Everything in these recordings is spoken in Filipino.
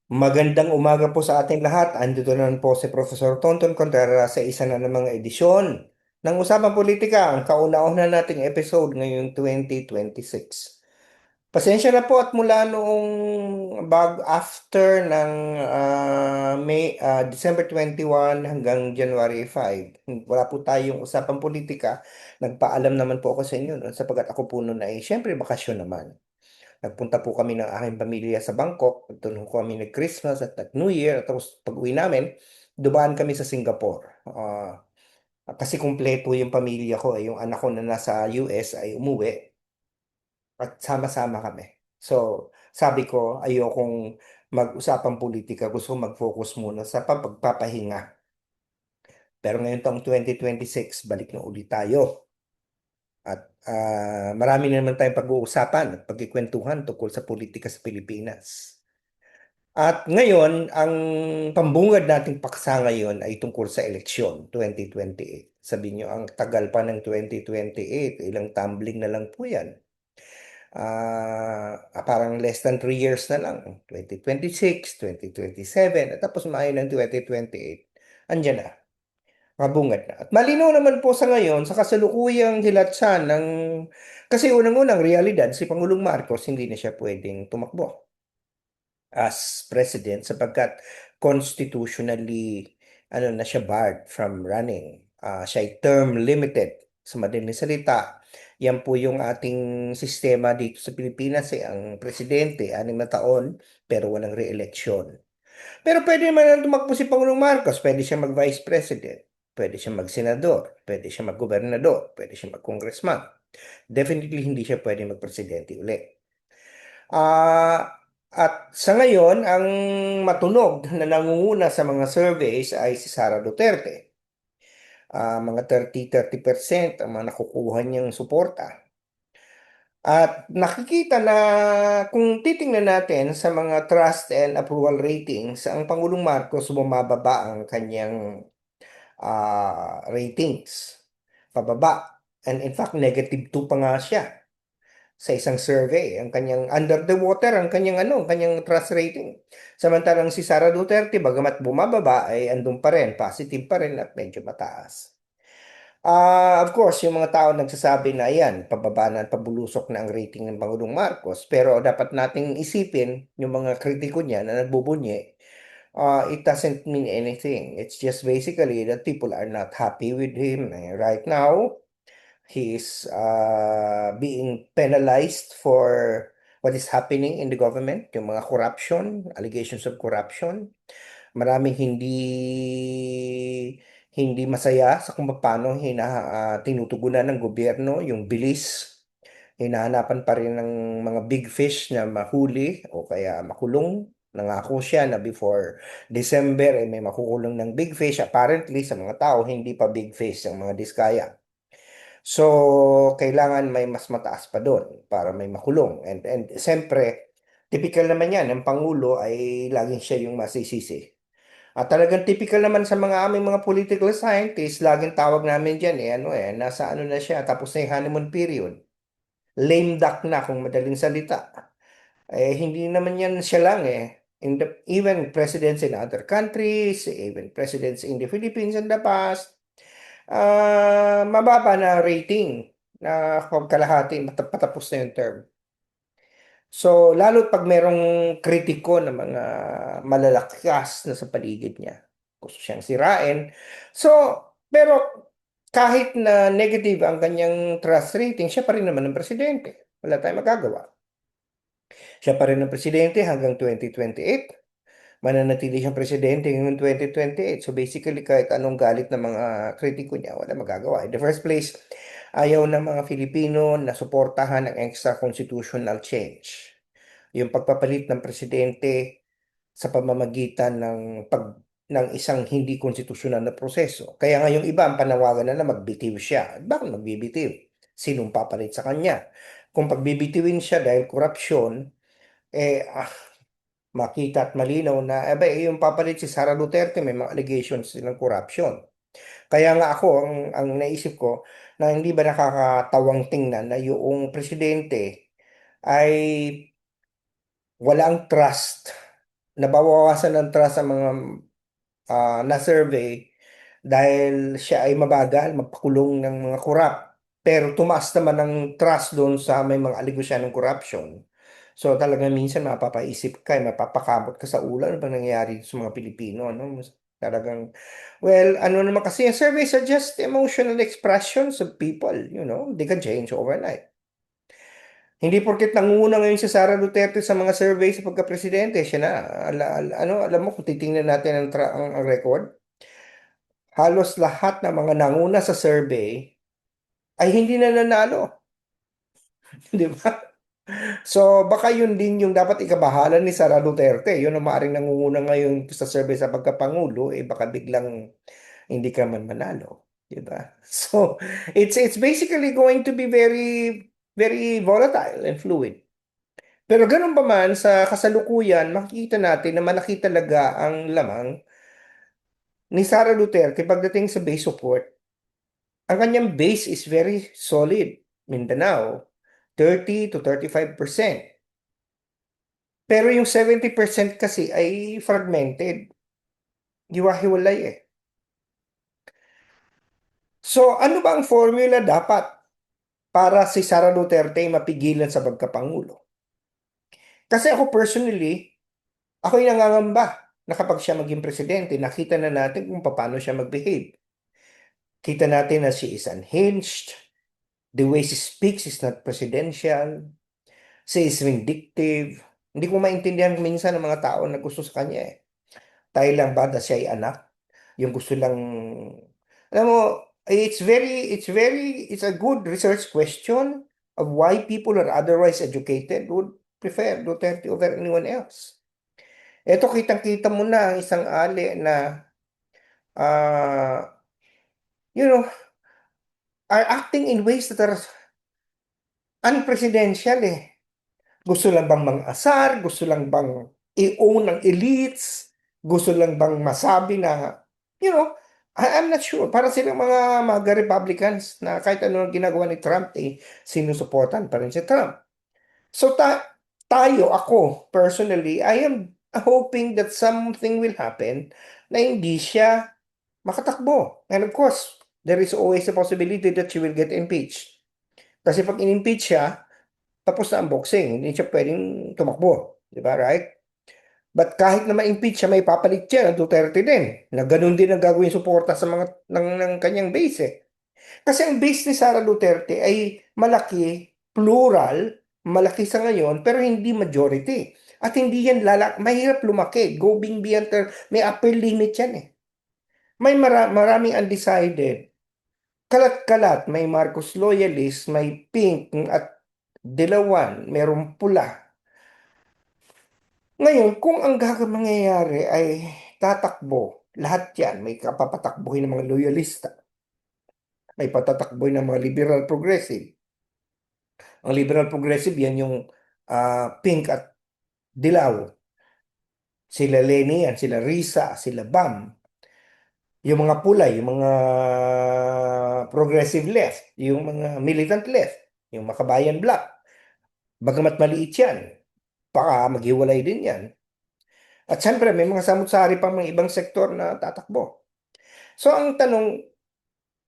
Magandang umaga po sa ating lahat. Andito na po si Professor Tonton Contreras sa isa na namang edisyon ng Usapang Politika, ang kauna-una nating episode ngayong 2026. Pasensya na po at mula noong after ng December 21 hanggang January 5, wala po tayong Usapang Politika. Nagpaalam naman po ako sa inyo no, sapagkat ako po noon ay syempre bakasyon naman. Nagpunta po kami ng aking pamilya sa Bangkok. Doon po kami nag-Christmas at nag-New Year. At tapos pag-uwi namin, dumaan kami sa Singapore. Kasi kumpleto yung pamilya ko. Yung anak ko na nasa US ay umuwi at sama-sama kami. So, sabi ko, ayokong mag-usapang politika. Gusto ko mag-focus muna sa pagpapahinga. Pero ngayon taong 2026, balik na ulit tayo. At marami na naman tayong pag-uusapan at pagkikwentuhan tungkol sa politika sa Pilipinas. At ngayon, ang pambungad nating paksa ngayon ay tungkol sa eleksyon 2028. Sabi nyo, ang tagal pa ng 2028, ilang tumbling na lang po yan. Parang less than 3 years na lang, 2026, 2027, at tapos Mayo ng 2028, andyan na, kabungad na. At malinaw naman po sa ngayon, sa kasalukuyang hilatsa ng, kasi unang-unang realidad, si Pangulong Marcos, hindi na siya pwedeng tumakbo as president sapagkat constitutionally na siya barred from running. Siya ay term limited. Sa madaling salita, yan po yung ating sistema dito sa Pilipinas ang presidente 6 na taon pero walang re-election. Pero pwede naman tumakbo si Pangulong Marcos, pwede siya mag-vice president, pwede siya mag-senador, pwede siya mag-gobernador, pwede siya mag-congressman. Definitely hindi siya pwede mag-presidente uli. At sa ngayon, ang matunog na nangunguna sa mga surveys ay si Sara Duterte. Mga 30% ang mga nakukuha niyang suporta. At nakikita na kung titingnan natin sa mga trust and approval ratings, ang Pangulong Marcos bumababa ang kanyang ratings. Pababa. And in fact, -2 pa nga siya sa isang survey. Ang kanyang under the water, ang kanyang ang kanyang trust rating. Samantalang si Sara Duterte, bagamat bumababa, ay andun pa rin, positive pa rin at medyo mataas. Of course, yung mga tao nagsasabi na yan, pababa na, pabulusok na ang rating ng Pangulong Marcos. Pero dapat nating isipin yung mga kritiko niya na nagbubunyi, it doesn't mean anything. It's just basically that people are not happy with him. Right now, he is being penalized for what is happening in the government, yung mga corruption, allegations of corruption. Maraming hindi masaya sa kung paano tinutugunan ng gobyerno yung bilis. Hinahanapan pa rin ng mga big fish na mahuli o kaya makulong. Nangako siya na before December ay may makukulong ng big fish. Apparently, sa mga tao, hindi pa big fish ang mga diskaya. So, kailangan may mas mataas pa doon para may makulong. And siyempre, typical naman yan, ang Pangulo ay laging siya yung masisisi. At talagang typical naman sa mga aming mga political scientists, laging tawag namin dyan nasa na siya, tapos na yung honeymoon period. Lame duck na kung madaling salita. Hindi naman yan siya lang even presidents in other countries, even presidents in the Philippines in the past, mababa na rating na kalahati, patapos na yung term. So, lalo't pag merong kritiko na mga malalakas na sa paligid niya, gusto siyang sirain. So, pero kahit na negative ang kanyang trust rating, siya pa rin naman ang presidente. Wala tayong magagawa. Siya pa rin ang presidente hanggang 2028. Mananatili siyang presidente hanggang 2028. So basically, kahit anong galit ng mga kritiko niya, wala magagawa. In the first place, ayaw ng mga Filipino na suportahan ang extra constitutional change. Yung pagpapalit ng presidente sa pamamagitan ng isang hindi konstitusyonal na proseso. Kaya nga yung iba ang panawagan na magbitiw siya. Bakit magbibitiw? Sinong papalit sa kanya? Kung pagbibitiwin siya dahil korupsyon, eh, makita at malinaw na yung papalit si Sara Duterte may mga allegations ng corruption. Kaya nga ako, ang naisip ko, na hindi ba nakakatawang tingnan na yung presidente ay wala ang trust nabawawasan ng trust sa mga na-survey dahil siya ay mabagal, mapakulong ng mga korap. Pero tumaas naman ang trust doon sa may mga allegation ng corruption. So talagang minsan mapapaisip ka, mapapakamot ka sa ulo, ano ba nangyayari sa mga Pilipino, no? Talagang, well, ano naman kasi, yung surveys are just emotional expressions of people, they can change overnight. Hindi porket nangunguna ngayon si Sara Duterte sa mga survey sa pagka-presidente, siya na. Alam mo, kung titingnan natin ang record, halos lahat ng mga nanguna sa survey ay hindi na nanalo. Di ba? So, baka yun din yung dapat ikabahalan ni Sara Duterte. Yun ang maaaring nangunguna ngayon sa survey sa pagkapangulo, baka biglang hindi ka man manalo. Di ba? So, it's basically going to be very, very volatile and fluid. Pero ganun pa man, sa kasalukuyan, makikita natin na malaki talaga ang lamang ni Sara Duterte pagdating sa base support. Ang kanyang base is very solid. Mindanao, 30 to 35%. Pero yung 70% kasi ay fragmented. Hiwa-hiwalay eh. So ano ba ang formula dapat para si Sara Duterte ay mapigilan sa pagkapangulo? Kasi ako personally, ako'y nangangamba na kapag siya maging presidente, nakita na natin kung paano siya mag-behave. Kita natin na she is unhinged, the way she speaks is not presidential, she is vindictive. Hindi ko maintindihan minsan ng mga tao na gusto sa kanya eh. Dahil lang ba na siya ay anak? Yung gusto lang, alam mo, it's a good research question of why people who are otherwise educated would prefer Duterte over anyone else. Ito, kitang-kita mo na ang isang ali na, uh, you know, are acting in ways that are unpresidential eh. Gusto lang bang mang-asar? Gusto lang bang i-own ng elites? Gusto lang bang masabi na, you know, I'm not sure. Para silang mga MAGA Republicans na kahit ano ang ginagawa ni Trump, sinusuportan pa rin si Trump. So tayo, ako, personally, I am hoping that something will happen na hindi siya makatakbo. And of course, there is always a possibility that she will get impeached. Kasi pag in-impeach siya, tapos na ang boxing, hindi siya pwedeng tumakbo. Di ba, right? But kahit na ma-impeach siya, may papalit siya ng Duterte din. Na ganun din ang gagawin suporta sa mga ng kanyang base eh. Kasi ang base ni Sara Duterte ay malaki, plural, malaki sa ngayon, pero hindi majority. At hindi yan mahirap lumaki. Going beyond, may upper limit yan eh. May maraming undecided. Kalat-kalat, may Marcos loyalist, may pink at dilawan, merong pula. Ngayon, kung ang mangyayari ay tatakbo, lahat yan, may kapapatakbuhin ng mga loyalista, may patatakbuhin ng mga liberal progressive. Ang liberal progressive, yan yung pink at dilaw. Sila Leni yan, sila Risa, sila Bam. Yung mga pula, yung mga progressive left, yung mga militant left, yung makabayan black. Bagamat maliit yan, baka maghiwalay din yan. At syempre, may mga samut-sari pang mga ibang sektor na tatakbo. So, ang tanong,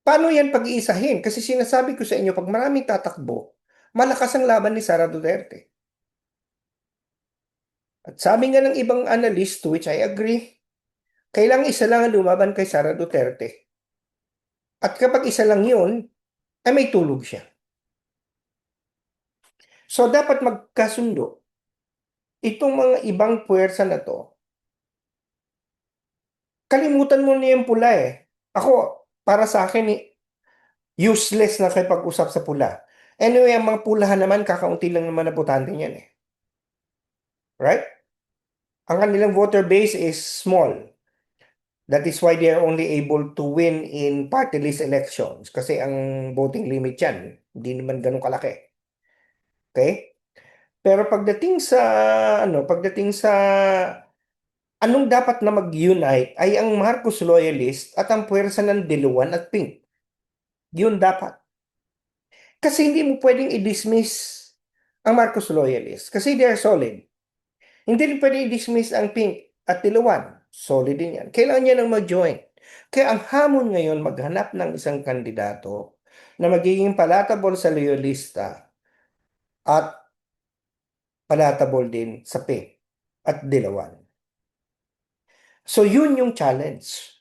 paano yan pag-iisahin? Kasi sinasabi ko sa inyo, pag maraming tatakbo, malakas ang laban ni Sara Duterte. At sabi nga ng ibang analyst, to which I agree, kailangan isa lang ang lumaban kay Sara Duterte. At kapag isa lang yun, ay may tulog siya. So, dapat magkasundo. Itong mga ibang puwersa na to, kalimutan mo na yung pula eh. Ako, para sa akin, useless na kayo pag-usap sa pula. Anyway, ang mga pulahan naman, kakaunti lang naman na botante niyan eh. Right? Ang kanilang voter base is small. That is why they are only able to win in party list elections. Kasi ang voting limit yan, hindi naman ganun kalaki. Okay? Pero pagdating sa anong dapat na mag-unite ay ang Marcos loyalist at ang puwersa ng Diluan at Pink. Yun dapat. Kasi hindi mo pwedeng i-dismiss ang Marcos loyalist kasi they are solid. Hindi rin pwede i-dismiss ang Pink at Dilawan. Solid din yan. Kailangan niya nang mag-join. Kaya ang hamon ngayon, maghanap ng isang kandidato na magiging palatable sa loyalista at palatable din sa Pink at Dilawan. So yun yung challenge.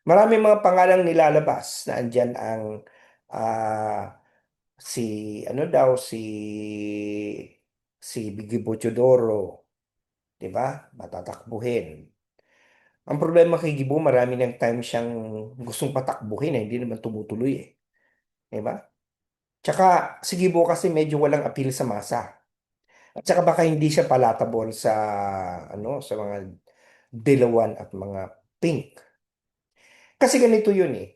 Maraming mga pangalang nilalabas na andyan ang ah, si ano daw si Bigi Bocchodoro, 'di ba? Matatakbuhin. Ang problema kay Gibo, marami ng time siyang gustong patakbuhin hindi naman tumutuloy eh. 'Di ba? Tsaka si Gibo kasi medyo walang appeal sa masa. At tsaka baka hindi siya palatable sa sa mga dilawan at mga pink. Kasi ganito yun eh.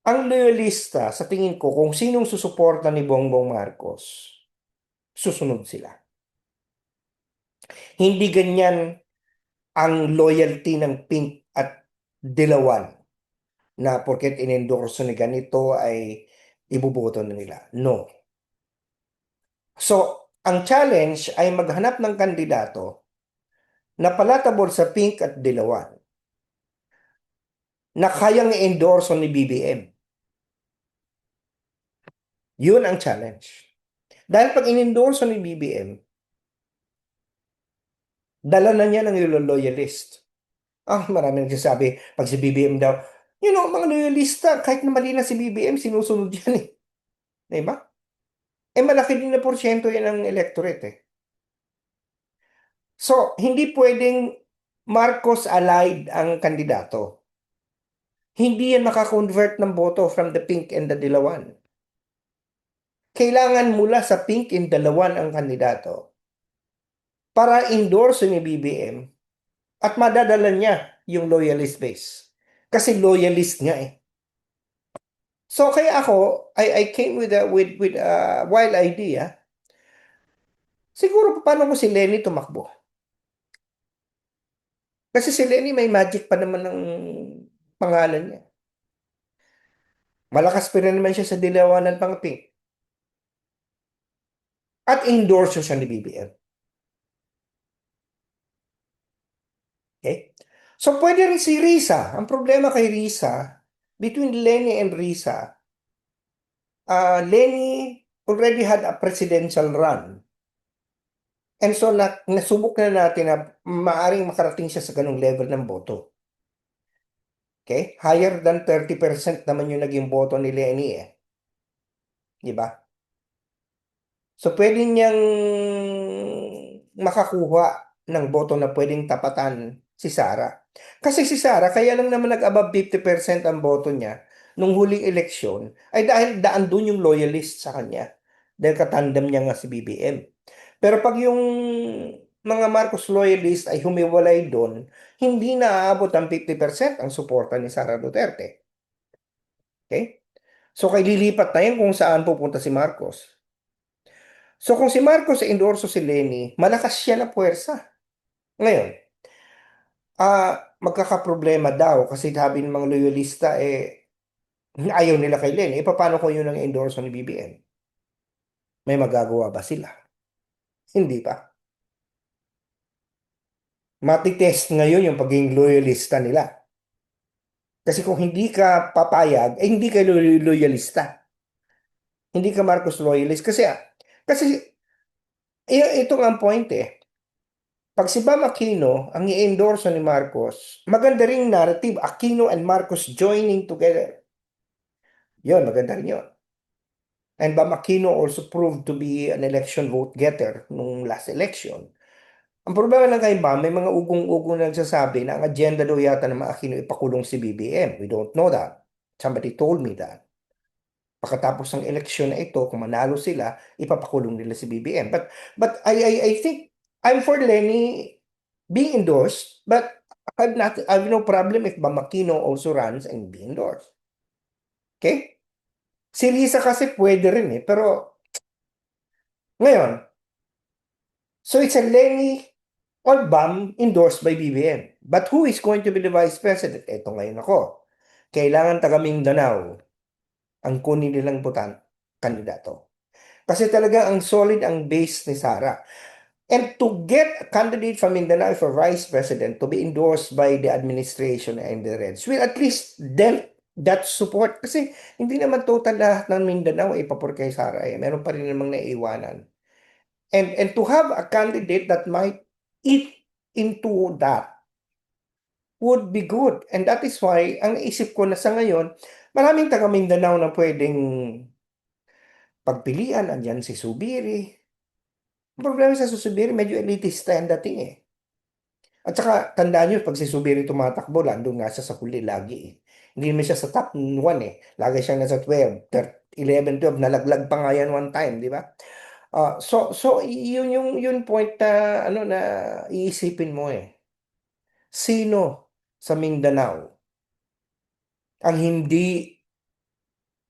Ang loyalista, sa tingin ko, kung sinong susuporta ni Bongbong Marcos, susunod sila. Hindi ganyan ang loyalty ng pink at dilawan na porket inendorso ni ganito ay ibuboto na nila. No. So, ang challenge ay maghanap ng kandidato na palatable sa pink at dilawan na kayang i-endorso ni BBM. Yun ang challenge. Dahil pag in-endorso ni BBM, dala na niya ng loyalist. Marami nagsasabi, pag si BBM daw, mga loyalista, kahit na mali na si BBM, sinusunod yan eh. Diba? Malaki din na porsyento yan ng electorate eh. So, hindi pwedeng Marcos-allied ang kandidato. Hindi yan makakonvert ng boto from the pink and the dilawan. Kailangan mula sa pink and dilawan ang kandidato para endorse ni BBM at madadala niya yung loyalist base. Kasi loyalist nga eh. So kaya ako, I came with a wild idea. Siguro paano ko si Lenny tumakbo? Kasi si Lenny may magic pa naman ng pangalan niya. Malakas pa rin naman siya sa dilawanan pang pink. At endorse siya ni BBM. Okay? So pwede rin si Risa. Ang problema kay Risa, between Lenny and Risa, Lenny already had a presidential run. And so nasubok na natin na maaring makarating siya sa ganung level ng boto. Okay? Higher than 30% naman yung naging boto ni Lenny eh. Di ba? So pwede niyang makakuha ng boto na pwedeng tapatan si Sara. Kasi si Sara, kaya lang naman nag-above 50% ang boto niya nung huling eleksyon ay dahil daan doon yung loyalist sa kanya. Dahil katandem niya nga si BBM. Pero pag yung mga Marcos loyalist ay humiwalay doon, hindi na aabot ang 50% ang suporta ni Sara Duterte. Okay? So kay lilipat na yan kung saan pupunta si Marcos. So kung si Marcos ay endorso si Lenny, malakas siya na puwersa. Ngayon, magkakaproblema daw kasi sabi ng mga loyalista ayaw nila kay Lenny. Paano kung yun ang endorso ni BBM? May magagawa ba sila? Hindi pa. Matitest ngayon yung pagiging loyalista nila. Kasi kung hindi ka papayag, hindi ka loyalista. Hindi ka Marcos loyalist. Kasi ito nga ang point eh. Pag si Bam Aquino ang i-endorse ni Marcos, maganda ring narrative, Aquino and Marcos joining together. Yun, maganda rin yun. And Bam Aquino also proved to be an election vote getter nung last election. Ang problema lang kay Bam, may mga ugong-ugong na nagsasabi na ang agenda daw yata ng mga Aquino ipakulong si BBM. We don't know that. Somebody told me that. Pagkatapos ng eleksyon na ito, kung manalo sila, ipapakulong nila si BBM. But I think I'm for Lenny being endorsed, but I have no problem if Bam Aquino also runs and be endorsed. Okay? Si Lisa kasi pwede rin eh. Pero ngayon, so it's a Lenny or Bam endorsed by BBM. But who is going to be the vice president? Ito ngayon ako. Kailangan taga Mindanao ang kunin nilang kandidato. Kasi talaga ang solid ang base ni Sara. And to get a candidate from Mindanao for vice president to be endorsed by the administration and the Reds will at least dent that support. Kasi hindi naman total lahat ng Mindanao ay papor kay Sara. Meron pa rin namang naiiwanan. And to have a candidate that might eat into that would be good. And that is why, ang naisip ko na sa ngayon, maraming taga Mindanao na pwedeng pagpilian. Andyan si Subiri. Ang problema sa Subiri, medyo elitista ang dating eh. At saka, tandaan nyo, pag si Subiri tumatakbo, landong nga siya sa huli lagi eh. Hindi naman siya sa top 1 eh. Lagi siyang nasa 12, 11, 12, nalaglag pa nga yan one time, di ba? So yun point na ano na iisipin mo eh. Sino sa Mindanao ang hindi,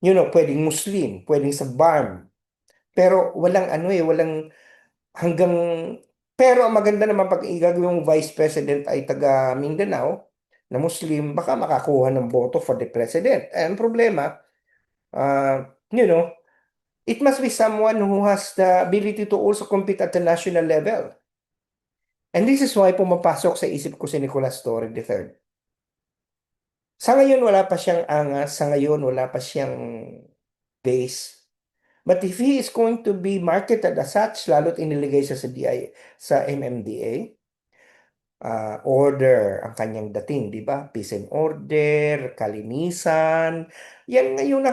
pwedeng Muslim, pwedeng sa BARM, pero walang ano eh, walang hanggang, pero ang maganda naman pag igagawing vice president ay taga Mindanao na Muslim, baka makakuha ng boto for the president. Ang problema, uh, you know, it must be someone who has the ability to also compete at the national level. And this is why pumapasok sa isip ko si Nicolas Torre III. Sa ngayon, wala pa siyang angas. Sa ngayon, wala pa siyang base. But if he is going to be marketed as such, lalo't iniligay siya sa sa MMDA, order ang kanyang dating, di ba? Peace and order, kalinisan. Yan ngayon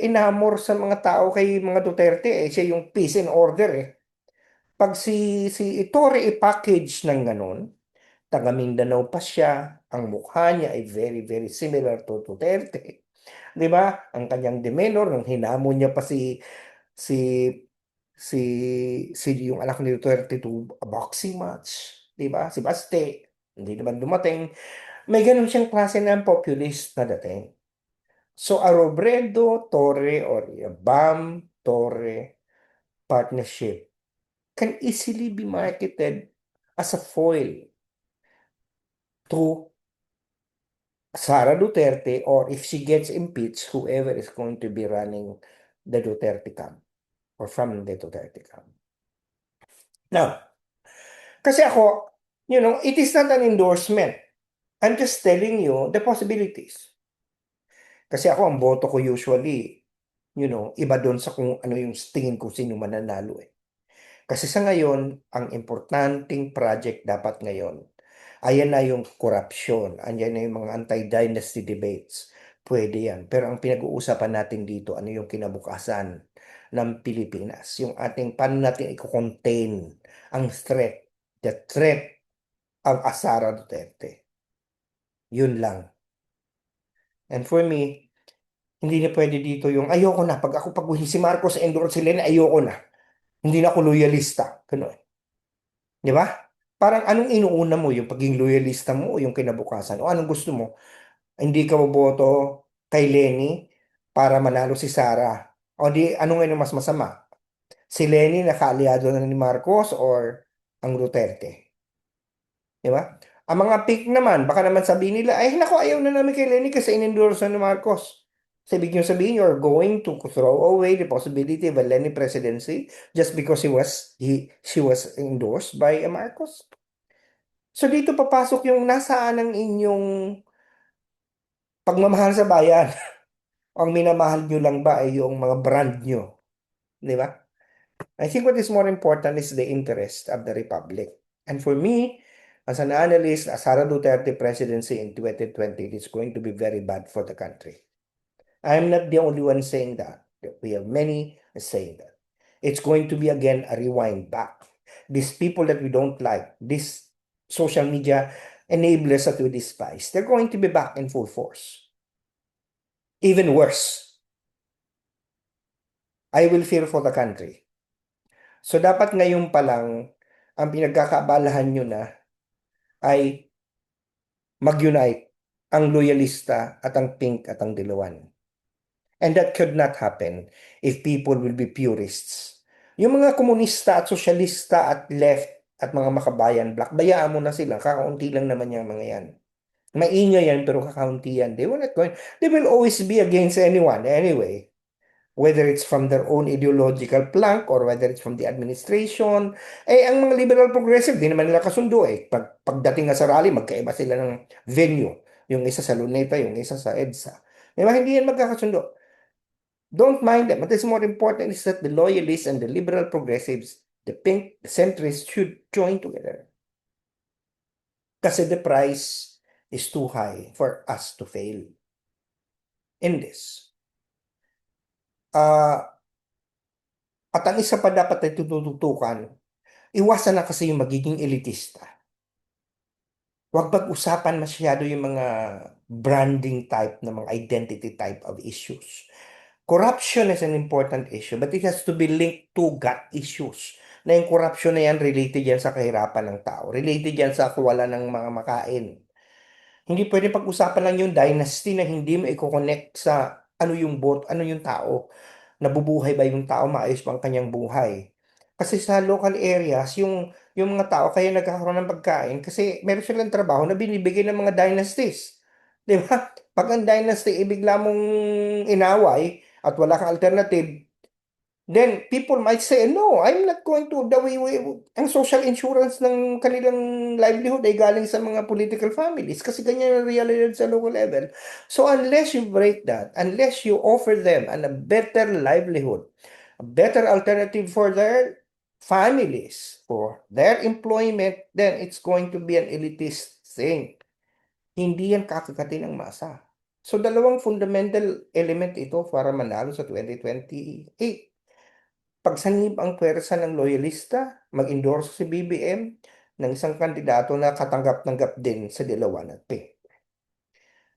inamor sa mga tao kay mga Duterte. Siya yung peace and order eh. Pag si Torre i-package ng ganun, taga Mindanao pa siya, ang mukha niya ay very, very similar to Duterte. Di ba? Ang kanyang demeanor, nung hinamon niya pa si, si, yung anak ni Duterte to a boxing match. Di ba? Si Baste, hindi naman dumating. May ganun siyang klase ng populist na dating. So, a Robredo, Torre, or a BAM, Torre partnership can easily be marketed as a foil to Sara Duterte, or if she gets impeached, whoever is going to be running the Duterte camp or from the Duterte camp. Now, kasi ako, it is not an endorsement. I'm just telling you the possibilities. Kasi ako, ang boto ko usually, iba doon sa kung ano yung tingin ko sino mananalo eh. Kasi sa ngayon, ang importanting project dapat ngayon, ayan na yung corruption, ayan na yung mga anti-dynasty debates. Pwede yan. Pero ang pinag-uusapan natin dito, ano yung kinabukasan ng Pilipinas? Yung paano natin i-contain ang threat, the threat of Sara Duterte. Yun lang. And for me, hindi na pwede dito yung ayoko na. Pag si Marcos endorse sila na ayoko na. Hindi na ako loyalista. Ganun. Di ba? Parang anong inuuna mo, yung pagiging loyalista mo o yung kinabukasan? O anong gusto mo? Hindi ka boboto kay Lenny para manalo si Sara. O di, ano ngayon ang mas masama? Si Lenny na kaalyado na ni Marcos or ang Duterte? Di ba? Ang mga pick naman, baka naman sabihin nila, ay naku, ayaw na namin kay Lenny kasi in-endorse ni Marcos. Sabi nyo sabihin, you're going to throw away the possibility of a Lenny presidency just because she was endorsed by a Marcos. So dito papasok yung nasaan ang inyong pagmamahal sa bayan. Ang minamahal nyo lang ba ay yung mga brand nyo? Di ba? I think what is more important is the interest of the Republic. And for me, as an analyst, as Sara Duterte presidency in 2020, it is going to be very bad for the country. I'm not the only one saying that. We have many saying that. It's going to be again a rewind back. These people that we don't like, these social media enablers that we despise, they're going to be back in full force. Even worse. I will fear for the country. So dapat ngayon pa lang, ang pinagkakaabalahan nyo na ay mag-unite ang loyalista at ang pink at ang dilawan. And that could not happen if people will be purists. Yung mga komunista at sosyalista at left at mga makabayan, black, bayaan mo na sila. Kakaunti lang naman yung mga yan. Maingay yan pero kakaunti yan. They will always be against anyone anyway. whether it's from their own ideological plank or whether it's from the administration. Eh, ang mga liberal progressive, di naman nila kasundo eh. Pagdating nga sa rally, magkaiba sila ng venue. Yung isa sa Luneta, yung isa sa EDSA. Di ba, hindi yan magkakasundo. Don't mind them. What is more important is that the loyalists and the liberal progressives, the pink, the centrists should join together. Kasi the price is too high for us to fail in this. At ang isa pa dapat na tututukan, iwasan na kasi yung magiging elitista. Huwag pag-usapan masyado yung mga branding type na mga identity type of issues. Corruption is an important issue, but it has to be linked to gut issues. Na yung corruption na yan, related yan sa kahirapan ng tao. Related yan sa kawalan ng mga makain. Hindi pwede pag-usapan lang yung dynasty na hindi mo i-connect sa ano yung bot, ano yung tao. Nabubuhay ba yung tao, maayos ba ang kanyang buhay. Kasi sa local areas, yung mga tao kaya nagkakaroon ng pagkain kasi meron silang trabaho na binibigay ng mga dynasties. Di ba? Pag ang dynasty, ibigla mong inaway at wala kang alternative, then people might say, no, I'm not going to the way. Ang social insurance ng kanilang livelihood ay galing sa mga political families kasi ganyan ang realidad sa local level. So unless you break that, unless you offer them a better livelihood, a better alternative for their families, for their employment, then it's going to be an elitist thing. Hindi yan kakagatin ng masa. So dalawang fundamental element ito para manalo sa 2028. Pagsanib ang pwersa ng loyalista, mag-endorse si BBM ng isang kandidato na katanggap-tanggap din sa Dilawan at Pink.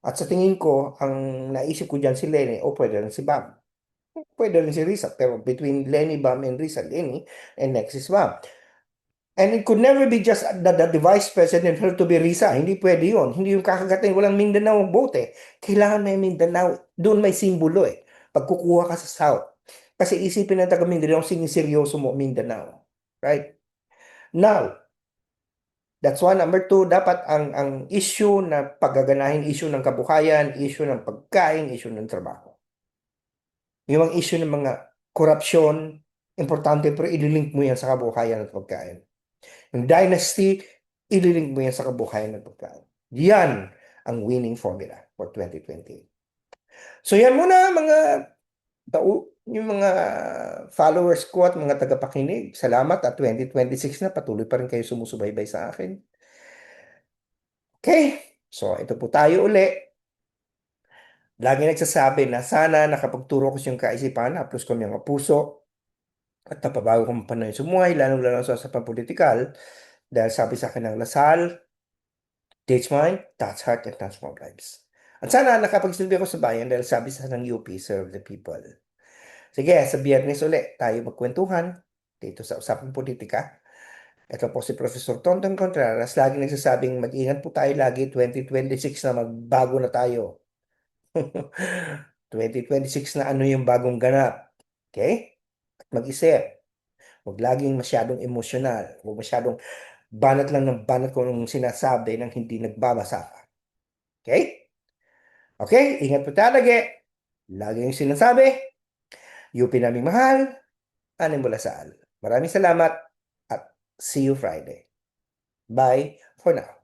At sa tingin ko, ang naisip ko dyan si Lenny o pwede rin si Bam. Pwede rin si Rizal, pero between Lenny, Bam, and Rizal, Lenny, and next is Bam. And it could never be just the vice president to be Risa. Hindi pwede yun. Hindi yung kakagatin. Walang Mindanao ang vote eh. Kailangan may Mindanao. Doon may simbolo eh. Pagkukuha ka sa South. Kasi isipin ng taga Mindanao, siniseryoso mo Mindanao. Right? Now, that's one. Number two, dapat ang issue na paggaganahin, issue ng kabuhayan, issue ng pagkain, issue ng trabaho. Yung mga issue ng mga korupsyon, importante pero ililink mo yan sa kabuhayan at pagkain. Yung dynasty, ililink mo yan sa kabuhayan ng pagkain. Yan ang winning formula for 2020. So yan muna mga yung mga followers ko at mga tagapakinig. Salamat at 2026 na patuloy pa rin kayo sumusubaybay sa akin. Okay, so ito po tayo uli. Lagi nagsasabi na sana nakapagturo ko yung kaisipan, haplos ko mga puso at napabago kong panahon sa buhay, lalo sa pampolitikal. Dahil sabi sa akin ng Lasal, Teach mind, touch heart, and transform lives. At sana nakapagsilbi ako sa bayan dahil sabi sa ng UP, serve the people. Sige, sa Biyernes ulit tayo magkwentuhan dito sa Usapang Politika. Ito po si Professor Tonton Contreras, lagi nagsasabing mag-ingat po tayo lagi, 2026 na magbago na tayo. 2026 na ano yung bagong ganap. Okay? At mag-isip. Huwag laging masyadong emosyonal. Huwag masyadong banat lang ng banat kung anong sinasabi ng hindi nagbabasa. Okay? Okay, ingat po talaga. Lagi yung sinasabi, UP naming mahal, aning mula saan. Maraming salamat at see you Friday. Bye for now.